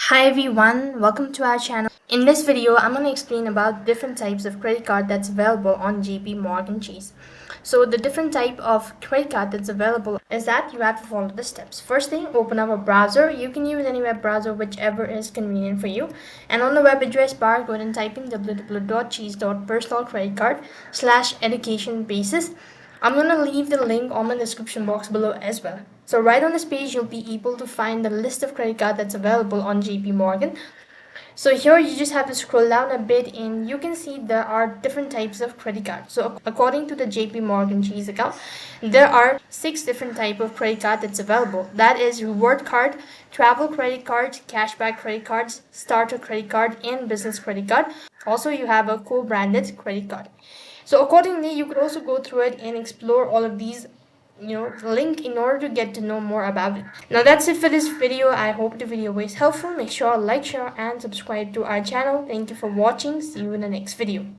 Hi everyone, welcome to our channel. In this video, I'm going to explain about different types of credit card that's available on JpMorgan Chase. So the different type of credit card that's available is that you have to follow the steps. First thing, open up a browser. You can use any web browser, whichever is convenient for you. And on the web address bar, go ahead and type in www.chase.personalcreditcard/education basis. I'm going to leave the link on the description box below as well. So right on this page, you'll be able to find the list of credit card that's available on JP Morgan. So here you just have to scroll down a bit and you can see there are different types of credit cards. So according to the JP Morgan Chase account, there are 6 different type of credit card that's available. That is reward card, travel credit cards, cashback credit cards, starter credit card, and business credit card. Also, you have a co-branded credit card. So accordingly, you could also go through it and explore all of these link in order to get to know more about it. Now that's it for this video. I hope the video was helpful. Make sure to like, share, and subscribe to our channel. Thank you for watching. See you in the next video.